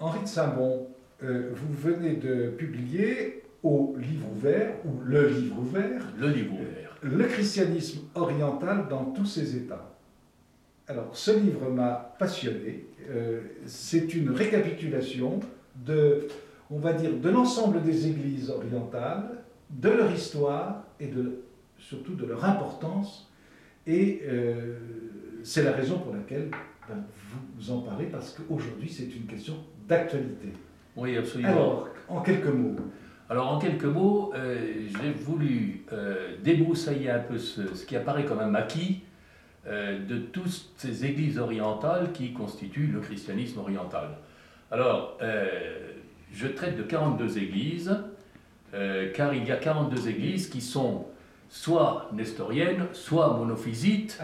Henri de Saint-Bon, vous venez de publier au Livre ouvert, ou le Livre ouvert, le christianisme oriental dans tous ses états. Alors, ce livre m'a passionné. C'est une récapitulation on va dire, de l'ensemble des églises orientales, de leur histoire et surtout de leur importance. Et c'est la raison pour laquelle vous en parlez, parce qu'aujourd'hui, c'est une question d'actualité. Oui, absolument. Alors, en quelques mots. Alors, en quelques mots, j'ai voulu débroussailler un peu ce qui apparaît comme un acquis de toutes ces églises orientales qui constituent le christianisme oriental. Alors, je traite de 42 églises, car il y a 42 églises qui sont soit nestoriennes, soit monophysites,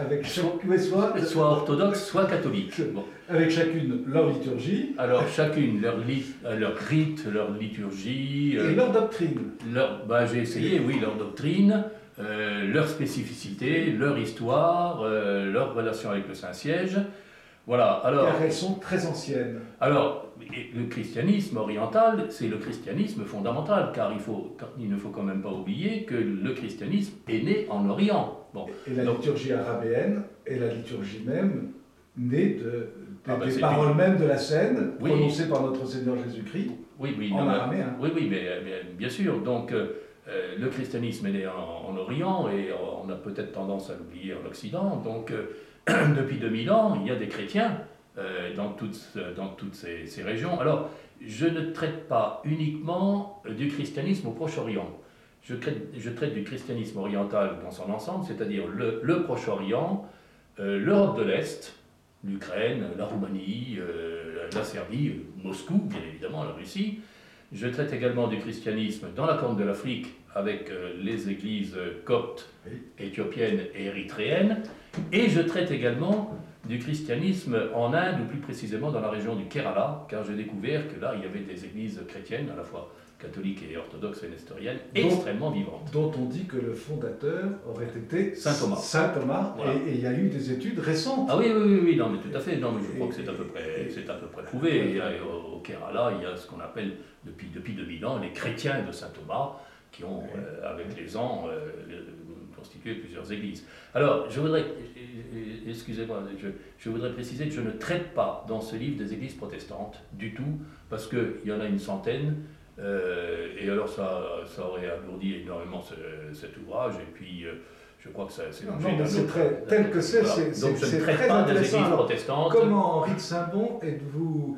soit orthodoxes, soit catholiques. Bon. Avec chacune leur liturgie. Alors chacune leur rite, leur liturgie. Et leur doctrine. J'ai essayé, oui, leur doctrine, leur spécificité, leur histoire, leur relation avec le Saint-Siège. Voilà, alors, car elles sont très anciennes. Alors, le christianisme oriental, c'est le christianisme fondamental, car il ne faut quand même pas oublier que le christianisme est né en Orient. Bon. Et la liturgie arabéenne est la liturgie même née des paroles mêmes de la scène, prononcées par notre Seigneur Jésus-Christ, en araméen. Oui, mais bien sûr. Donc, le christianisme est né en Orient, et on a peut-être tendance à l'oublier en Occident. Donc, depuis 2000 ans, il y a des chrétiens dans toutes ces régions. Alors, je ne traite pas uniquement du christianisme au Proche-Orient. Je traite du christianisme oriental dans son ensemble, c'est-à-dire le Proche-Orient, l'Europe de l'Est, l'Ukraine, la Roumanie, la Serbie, Moscou, bien évidemment, la Russie. Je traite également du christianisme dans la Corne de l'Afrique avec les églises coptes, éthiopiennes et érythréennes. Et je traite également du christianisme en Inde, ou plus précisément dans la région du Kerala, car j'ai découvert que là, il y avait des églises chrétiennes, à la fois catholiques et orthodoxes et nestoriennes, extrêmement vivantes. Dont on dit que le fondateur aurait été Saint Thomas. Voilà. Et il y a eu des études récentes. Ah oui, non, mais tout à fait. Non, mais je crois que c'est à peu près prouvé. Au Kerala, il y a ce qu'on appelle, depuis 2000 ans, les chrétiens de Saint Thomas, qui ont, avec les ans, constitué plusieurs églises. Alors, excusez-moi, je voudrais préciser que je ne traite pas dans ce livre des églises protestantes du tout, parce qu'il y en a une centaine, et alors ça aurait alourdi énormément cet ouvrage, et puis je crois que c'est l'objet d'un autre... Tel que c'est, voilà. Donc je ne traite très pas des intéressant. églises Alors, protestantes. Comment, Henri de Saint-Bon, êtes-vous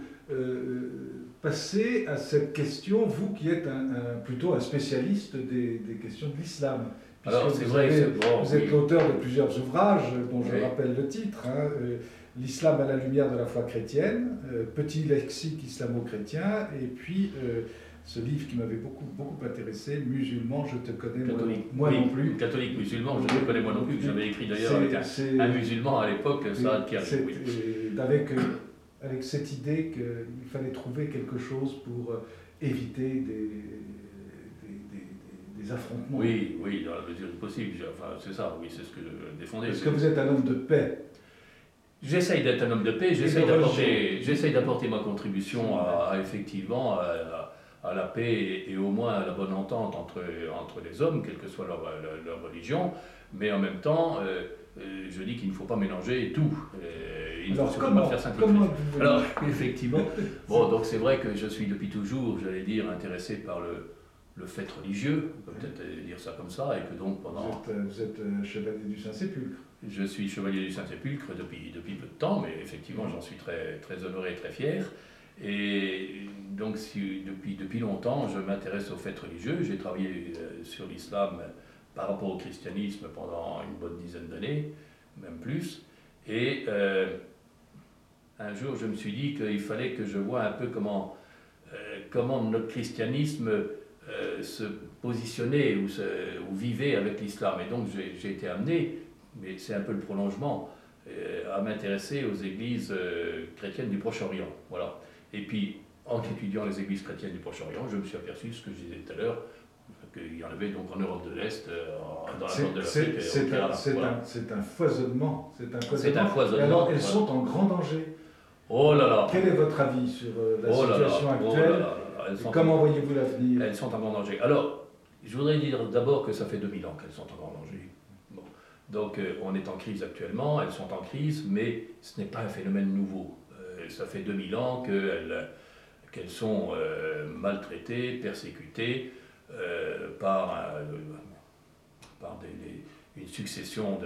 passé à cette question, vous qui êtes plutôt un spécialiste des questions de l'islam? Alors, c'est vrai, vous êtes l'auteur de plusieurs ouvrages dont je rappelle le titre, L'islam à la lumière de la foi chrétienne, Petit lexique islamo-chrétien, et puis ce livre qui m'avait beaucoup intéressé, Musulman, je te connais moi non plus. Catholique musulman, je ne te connais moi non plus, que j'avais écrit d'ailleurs avec un musulman à l'époque, Saad Kirj. Avec cette idée qu'il fallait trouver quelque chose pour éviter des affrontements. Oui, dans la mesure du possible. Enfin, c'est ça, oui, c'est ce que je défendais. Est-ce que vous êtes un homme de paix? J'essaye d'être un homme de paix, j'essaye d'apporter ma contribution effectivement à la paix et au moins à la bonne entente entre les hommes, quelle que soit leur religion, mais en même temps, je dis qu'il ne faut pas mélanger tout. Il faut surtout pas faire simplifier. Alors, effectivement, donc c'est vrai que je suis depuis toujours, j'allais dire, intéressé par le fait religieux, on peut peut-être dire ça comme ça, et que donc pendant... Vous êtes chevalier du Saint-Sépulcre. Je suis chevalier du Saint-Sépulcre depuis peu de temps, mais effectivement j'en suis très, très honoré et très fier. Et donc depuis longtemps je m'intéresse aux faits religieux. J'ai travaillé sur l'islam par rapport au christianisme pendant une bonne dizaine d'années, même plus. Et un jour je me suis dit qu'il fallait que je voie un peu comment notre christianisme se positionnait ou vivait avec l'islam. Et donc j'ai été amené, mais c'est un peu le prolongement, à m'intéresser aux églises chrétiennes du Proche-Orient. Voilà. Et puis, en étudiant les églises chrétiennes du Proche-Orient, je me suis aperçu, ce que je disais tout à l'heure, qu'il y en avait donc en Europe de l'Est, dans la Corne de l'Afrique. C'est un foisonnement. C'est un foisonnement. Alors, elles sont en grand danger. Oh là là. Quel est votre avis sur la situation actuelle? Comment voyez-vous l'avenir? Elles sont en grand danger. Alors, je voudrais dire d'abord que ça fait 2000 ans qu'elles sont en grand danger. Bon. Donc, on est en crise actuellement, elles sont en crise, mais ce n'est pas un phénomène nouveau. Ça fait 2000 ans qu'elles sont maltraitées, persécutées par une succession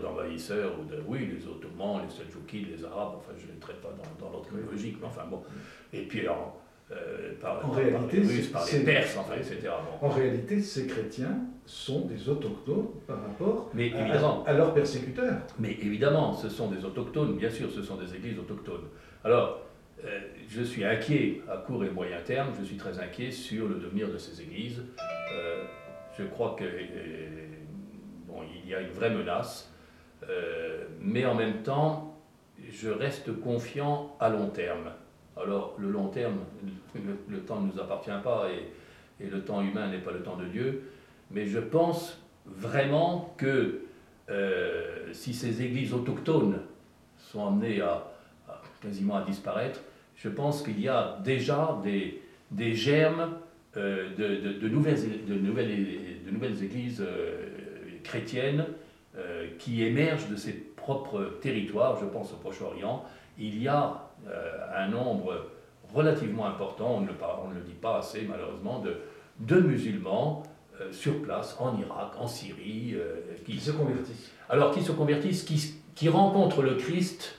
d'envahisseurs, les Ottomans, les Seldjoukides, les Arabes, enfin je ne les traite pas dans l'ordre chronologique, mais enfin bon, et puis par les Russes, par les Perses, enfin, etc. Bon. En réalité, ces chrétiens sont des autochtones par rapport à leurs persécuteurs. Mais évidemment, ce sont des autochtones, bien sûr, ce sont des églises autochtones. Alors, je suis inquiet à court et moyen terme, je suis très inquiet sur le devenir de ces églises. Je crois que il y a une vraie menace, mais en même temps, je reste confiant à long terme. Alors, le long terme, le temps ne nous appartient pas et le temps humain n'est pas le temps de Dieu, mais je pense vraiment que si ces églises autochtones sont amenées quasiment à disparaître, je pense qu'il y a déjà des germes de nouvelles églises chrétiennes qui émergent de ces propres territoires. Je pense au Proche-Orient. Il y a un nombre relativement important, on ne le dit pas assez malheureusement, de musulmans sur place, en Irak, en Syrie, qui se convertissent. Alors, qui se convertissent, qui rencontrent le Christ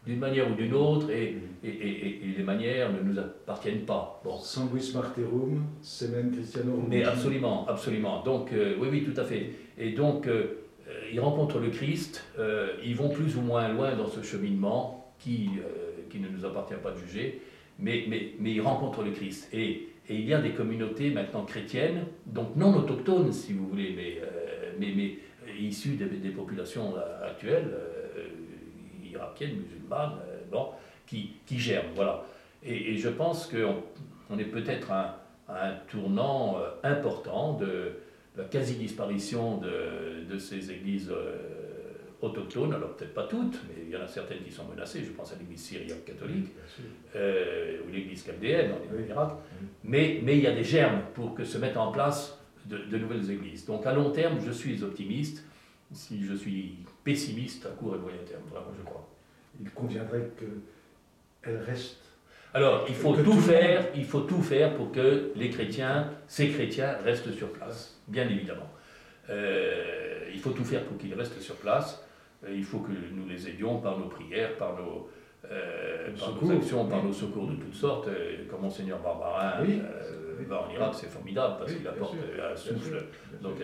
d'une manière ou d'une autre, et les manières ne nous appartiennent pas. Bon. Sanguis martyrum, semen Christianorum. Mais absolument, absolument. Donc, oui, tout à fait. Et donc, ils rencontrent le Christ, ils vont plus ou moins loin dans ce cheminement qui ne nous appartient pas de juger, mais ils rencontrent le Christ. Et il y a des communautés maintenant chrétiennes, donc non autochtones, si vous voulez, mais issues des populations actuelles, irakiennes, musulmanes, qui germent, voilà. Et je pense qu'on est peut-être à un tournant important de la quasi-disparition de ces églises autochtones, alors peut-être pas toutes, mais il y en a certaines qui sont menacées, je pense à l'église syriaque catholique, ou l'église chaldéenne en Irak, mais il y a des germes pour que se mettent en place de nouvelles églises. Donc à long terme, je suis optimiste, si je suis pessimiste à court et moyen terme, vraiment je crois. Il conviendrait qu'elles restent. Alors, il faut tout faire pour que ces chrétiens restent sur place, bien évidemment. Il faut tout faire pour qu'ils restent sur place. Il faut que nous les aidions par nos prières, par nos actions, par nos secours de toutes sortes. Comme Monseigneur Barbarin en Irak, c'est formidable parce qu'il apporte un souffle dont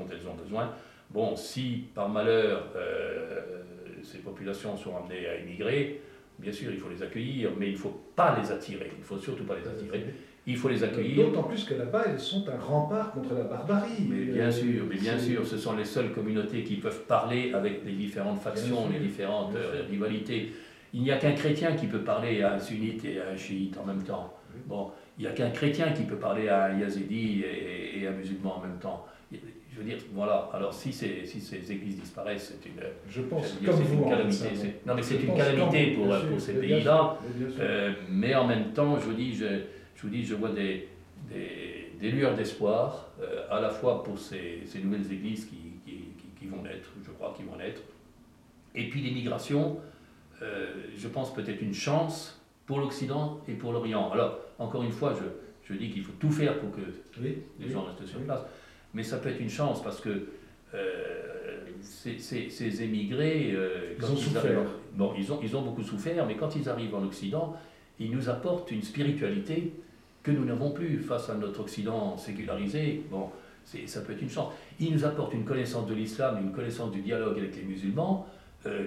elles ont besoin. Bon, si par malheur ces populations sont amenées à émigrer, bien sûr, il faut les accueillir, mais il ne faut pas les attirer. Il ne faut surtout pas les attirer. Il faut les accueillir. D'autant plus que là-bas, elles sont un rempart contre la barbarie. Mais bien sûr, ce sont les seules communautés qui peuvent parler avec les différentes factions, les différentes rivalités. Il n'y a qu'un chrétien qui peut parler à un sunnite et à un chiite en même temps. Bon, il n'y a qu'un chrétien qui peut parler à un yazidi et un musulman en même temps. Je veux dire, voilà, alors si ces églises disparaissent, c'est une calamité. Non, mais c'est une calamité pour ces pays-là. Mais en même temps, je vous dis, je vois des lueurs d'espoir, à la fois pour ces nouvelles églises qui vont naître, je crois qu'ils vont naître. Et puis l'immigration, je pense peut-être une chance pour l'Occident et pour l'Orient. Alors, encore une fois, je dis qu'il faut tout faire pour que les gens restent sur place. Mais ça peut être une chance parce que ces émigrés, ils ont beaucoup souffert, mais quand ils arrivent en Occident, ils nous apportent une spiritualité que nous n'avons plus face à notre Occident sécularisé. Bon, ça peut être une chance. Ils nous apportent une connaissance de l'islam, une connaissance du dialogue avec les musulmans,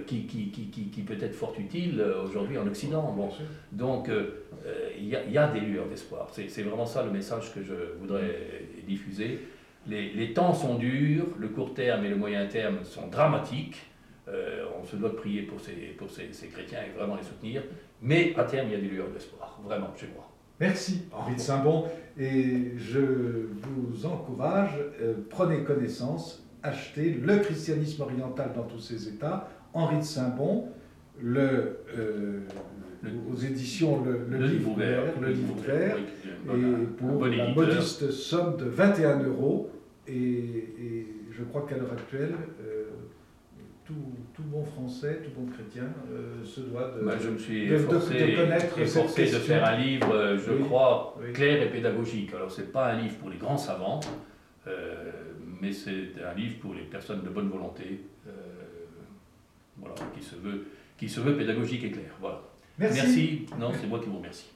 qui peut être fort utile aujourd'hui en Occident. Bon. Donc, il y a des lueurs d'espoir. C'est vraiment ça le message que je voudrais diffuser. Les temps sont durs, le court terme et le moyen terme sont dramatiques. On se doit de prier pour ces chrétiens et vraiment les soutenir. Mais à terme, il y a des lueurs d'espoir, vraiment, je crois. Merci Henri de Saint-Bon. Et je vous encourage, prenez connaissance, achetez Le christianisme oriental dans tous ses états, Henri de Saint-Bon, aux éditions Le Livre Ouvert, voilà, et pour la modeste somme de 21 €. Et je crois qu'à l'heure actuelle, tout bon français, tout bon chrétien se doit je me suis de connaître cette question. De faire un livre, je crois, clair et pédagogique. Alors, ce n'est pas un livre pour les grands savants, mais c'est un livre pour les personnes de bonne volonté, voilà, qui se veut pédagogique et clair. Voilà. Merci. Non, c'est moi qui vous remercie.